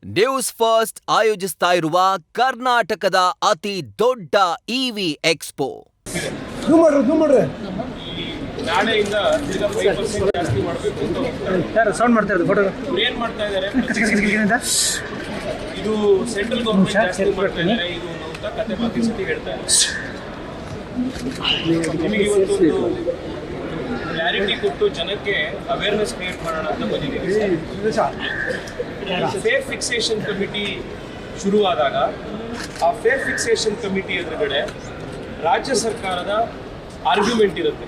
News first ಆಯೋಜಿಸ್ತಾ ಇರುವ ಕರ್ನಾಟಕದ ಅತಿ ದೊಡ್ಡ ಇವಿ ಎಕ್ಸ್ಪೋ. ನಾಳೆಯಿಂದ ತಿರ್ಗಾ 5% ಜಾಸ್ತಿ ಮಾಡಬೇಕು ಅಂತ ಸೌಂಡ್ ಮಾಡ್ತಾ ಇರೋದು ಫೋಟೋ ಏನ್ ಮಾಡ್ತಾ ಇದ್ದಾರೆ? ಇದು ಸೆಂಟ್ರಲ್ ಗೌರ್ಮೆಂಟ್ ಜಾಸ್ತಿ ಮಾಡ್ತಾ ಇದ್ದಾರೆ ಇದು ಅಂತ ಕತೆ ಪ್ರತಿ ಸತಿ ಹೇಳ್ತಾ ಇದ್ದಾರೆ. ನಿಮಗೆ ಇವತ್ತು ಕ್ಲಾರಿಟಿ ಕೊಟ್ಟು ಜನಕ್ಕೆ ಅವೇರ್ನೆಸ್ ಕ್ರಿಯೇಟ್ ಮಾಡೋಣ ಅಂತ ಬಂದಿದ್ದೀವಿ. ಫೇರ್ ಫಿಕ್ಸೇಷನ್ ಕಮಿಟಿ ಶುರುವಾದಾಗ ಆ ಫೇರ್ ಫಿಕ್ಸೇಷನ್ ಕಮಿಟಿ ಎದುರುಗಡೆ ರಾಜ್ಯ ಸರ್ಕಾರದ ಆರ್ಗ್ಯುಮೆಂಟ್ ಇರುತ್ತೆ.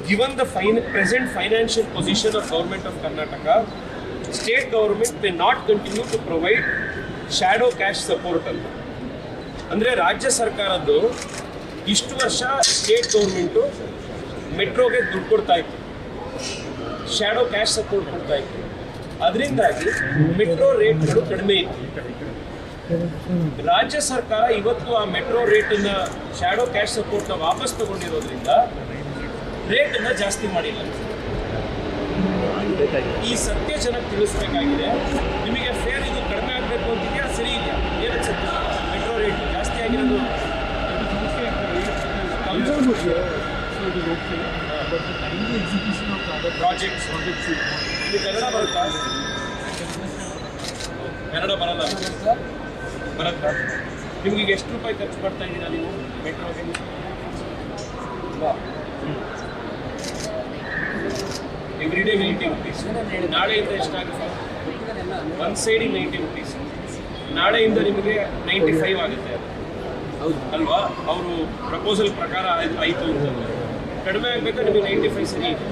Given the present financial position of Government of Karnataka, state government may not continue to provide shadow cash support ಅಂತ. ಅಂದರೆ ರಾಜ್ಯ ಸರ್ಕಾರದ್ದು ಇಷ್ಟು ವರ್ಷ ಸ್ಟೇಟ್ ಗೌರ್ಮೆಂಟು ಮೆಟ್ರೋಗೆ ದುಡ್ಡು ಕೊಡ್ತಾ ಇತ್ತು, ಶ್ಯಾಡೋ ಕ್ಯಾಶ್ ಸಪೋರ್ಟ್ ಕೊಡ್ತಾ ಇತ್ತು. ಅದರಿಂದಾಗಿ ಮೆಟ್ರೋ ರೇಟ್ಗಳು ಕಡಿಮೆ ಇತ್ತು. ರಾಜ್ಯ ಸರ್ಕಾರ ಇವತ್ತು ಆ ಮೆಟ್ರೋ ರೇಟನ್ನು ಶ್ಯಾಡೋ ಕ್ಯಾಶ್ ಸಪೋರ್ಟ್ನ ವಾಪಸ್ ತಗೊಂಡಿರೋದ್ರಿಂದ ರೇಟನ್ನು ಜಾಸ್ತಿ ಮಾಡಿಲ್ಲ. ಈ ಸತ್ಯ ಜನಕ್ಕೆ ತಿಳಿಸ್ಬೇಕಾಗಿದೆ. ನಿಮಗೆ ಫೇರ್ ಇದು ಕಡಿಮೆ ಆಗಬೇಕು ಅಂತಿದೆಯಾ, ಸರಿ ಇದೆಯಾ? ಏನನ್ಸುತ್ತೆ? ಮೆಟ್ರೋ ರೇಟ್ ಜಾಸ್ತಿ ಆಗಿರೋದು ಪ್ರಾಜೆಕ್ಟ್ಸ್. ಇಲ್ಲಿ ಕನ್ನಡ ಬರುತ್ತಾ? ಕನ್ನಡ ಬರಲ್ಲ, ಬರುತ್ತಾ? ನಿಮ್ಗೆ ಎಷ್ಟು ರೂಪಾಯಿ ಖರ್ಚು ಮಾಡ್ತಾ ಇದ್ದೀರಾ ನೀವು ಮೆಟ್ರೋಗೆ? Everyday 90 rupees. ನಾಳೆಯಿಂದ ಎಷ್ಟಾಗುತ್ತೆ? ಒಂದು ಸೈಡಿಗೆ 90 ರುಪೀಸ್. ನಾಳೆಯಿಂದ ನಿಮಗೆ 95 ಆಗುತ್ತೆ ಅಲ್ವಾ? ಅವರು ಪ್ರಪೋಸಲ್ ಪ್ರಕಾರ ಆಯಿತು ಅಂತಂದರೆ ಕಡಿಮೆ ಆಗಬೇಕಾ? ನಿಮಗೆ 95 ಸರಿ ಇದೆ.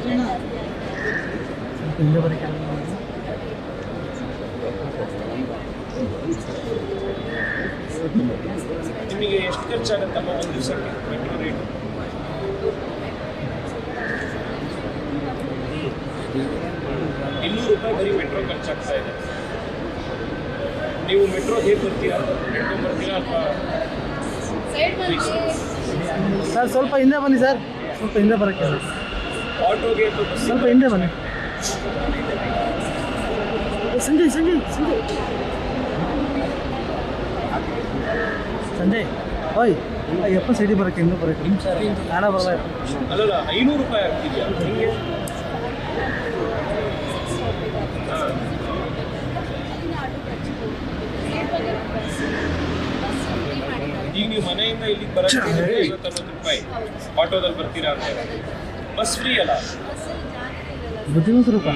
ನಿಮಗೆ ಎಷ್ಟು ಖರ್ಚಾಗತ್ತಮ್ಮ ಒಂದು ದಿವಸಕ್ಕೆ ಮೆಟ್ರೋ ರೇಟ್? ₹200 ಬರೀ ಮೆಟ್ರೋ ಖರ್ಚಾಗ್ತಾ ಇದೆ. ನೀವು ಮೆಟ್ರೋ ಹೇಗೆ ಬರ್ತೀರಾ? ಮೆಟ್ರೋ ಬರ್ತೀರಾ ಅಥವಾ ಸರ್ ಸ್ವಲ್ಪ ಹಿಂದೆ ಬನ್ನಿ ಸರ್, ಸ್ವಲ್ಪ ಹಿಂದೆ ಬರೋಕ್ಕೆ ಆಟೋಗೆ ಸ್ವಲ್ಪ ಹಿಂದೆ ಬನ್ನಿ. ಸಂಜಯ್ ಸಂಜಯ್ ಸಂಜಯ್ ಸಂಜಯ್ ಓಯ್ ಎಪ್ಪ ಸೈಡಿಗೆ ಬರೋಕ್ಕೆ ಹಿಂದೆ ಬರೋಕ್ಕೆ ನಾಡ ಬರಲ್ಲ. ಅಲ್ಲಲ್ಲ, ₹500 ಆಗ್ತಿದೆಯಾ ನಿಮಗೆ? ಈಗ ನೀವು ಮನೆಯಿಂದ ಇಲ್ಲಿಗೆ ಬರೋಕ್ಕೆ ₹50-60 ಆಟೋದಲ್ಲಿ ಬರ್ತೀರಾ ಅಂತ. ಬಸ್ ಫ್ರೀ ಅಲ್ಲ? ₹50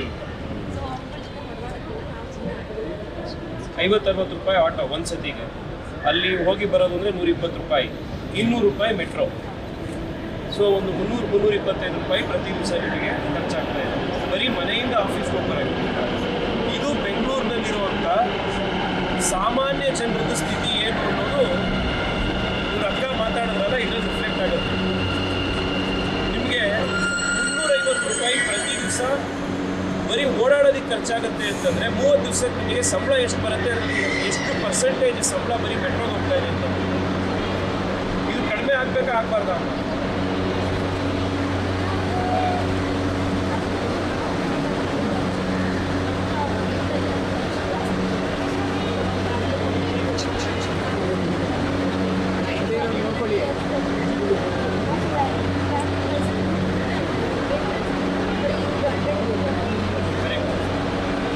₹50-60 ಆಟೋ ಒಂದು ಸತಿಗೆ. ಅಲ್ಲಿ ಹೋಗಿ ಬರೋದು ಅಂದರೆ ₹120, ₹200 ಮೆಟ್ರೋ. ಸೊ ಒಂದು ₹300-325 ಪ್ರತಿ ದಿವಸ ನಿಮಗೆ ಖರ್ಚಾಗ್ತಾ ಇದೆ ಬರೀ ಮನೆಯಿಂದ ಆಫೀಸ್ಗೆ ಹೋಗ್ಬರೋಕ್ಕೆ. ಇದು ಬೆಂಗಳೂರಿನಲ್ಲಿರುವಂಥ ಸಾಮಾನ್ಯ ಜನರದ ಸ್ಥಿತಿ ಏನು ಅನ್ನೋದು ಇವ್ರ ಅಕ್ಕ ಮಾತಾಡಿದ್ರಲ್ಲ, ಇದ್ರಲ್ಲಿ ರಿಫ್ಲೆಕ್ಟ್ ಆಗುತ್ತೆ. ನಿಮಗೆ ₹350 ಪ್ರತಿ ದಿವಸ ಬರೀ ಓಡಾಡೋದಕ್ಕೆ ಖರ್ಚಾಗುತ್ತೆ ಅಂತಂದರೆ 30 ದಿವಸಕ್ಕೆ ನಿಮಗೆ ಸಂಬಳ ಎಷ್ಟು ಬರುತ್ತೆ? ಎಷ್ಟು ಪರ್ಸೆಂಟೇಜ್ ಸಂಬಳ ಬರೀ ಮೆಟ್ರೋಗೆ ಹೋಗ್ತಾ ಇದೆ ಅಂತ. ಇದು ಕಡಿಮೆ ಆಗಬೇಕಾ ಆಗಬಾರ್ದಾ?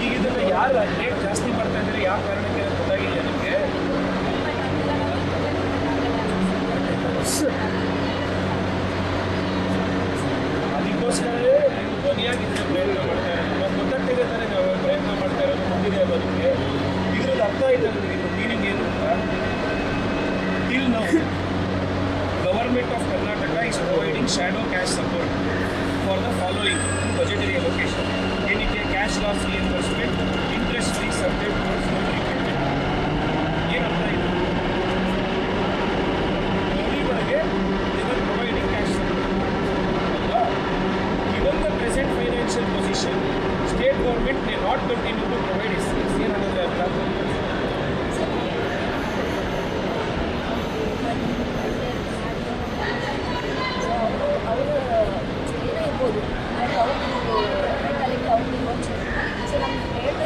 ಈಗ ಇದನ್ನು ಯಾರು ರೇಟ್ ಜಾಸ್ತಿ ಮಾಡ್ತಾ ಇದ್ದಾರೆ, ಯಾವ ಕಾರಣಕ್ಕೆ ಅಂತ ಗೊತ್ತಾಗಿದೆಯಾ ನಿಮಗೆ? ಅದಕ್ಕೋಸ್ಕರವೇ ನೀವು ಧ್ವನಿಯಾಗಿದ್ದರೆ ಪ್ರಯತ್ನ ಮಾಡ್ತಾ ಇರೋದು. ನಾವು ಗೊತ್ತಾಗ್ತಿದೆ ತಾನೇ ನಾವು ಪ್ರಯತ್ನ ಮಾಡ್ತಾ ಇರೋದು ಮುಂದಿದೆ ಅಲ್ವಾ ನಿಮಗೆ? ಇದ್ರದ್ದು ಅರ್ಥ ಆಯ್ತು ನಿಮಗೆ? ಇದ್ರ ಮೀನಿಂಗ್ ಏನು ಅಂತ? Till now Government of Karnataka is providing shadow cash support for the following budgetary allocation: NEK cash loss reimbursement, interest free subject to loan repayment. ಏನಂತ ಇದು? ಇಲ್ಲಿವರೆಗೆ they were providing cash support ಅಲ್ವಾ? Given the present financial position, state government may not continue to provide assistance. ಏನಂದ್ರೆ ಅರ್ಥ? ಅವರು ಏನೇ ಇರ್ಬೋದು, ಆದರೆ ಅವ್ರು ಕಲೆಕ್ಟ್ ಅವ್ರಿಗೆ ಸೊ ನಮ್ಗೆ ರೇಟ್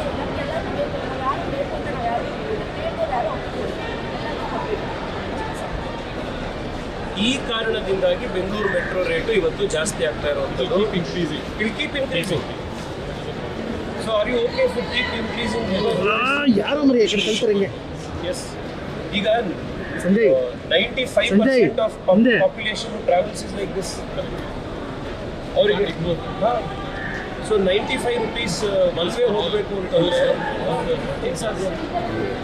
ಈ ಕಾರಣದಿಂದಾಗಿ ಬೆಂಗಳೂರು ಮೆಟ್ರೋ ರೇಟು ಇವತ್ತು ಜಾಸ್ತಿ ಆಗ್ತಾ ಇರುವಂಥದ್ದು. Will keep increasing. So are you okay for keep increasing? ಯಾರೋ ಮರಿ ಈ ಕಡೆ ಕಳ್ತಾರಂಗೆ. Yes. ಈಗ Sanjay 95% of Sanjay. population who travels is like this. ಅವರಿಗೆ ಸೊ 95 rupees ಮಲ್ಪೆ ಹೋಗಬೇಕು ಅಂತಂದರೆ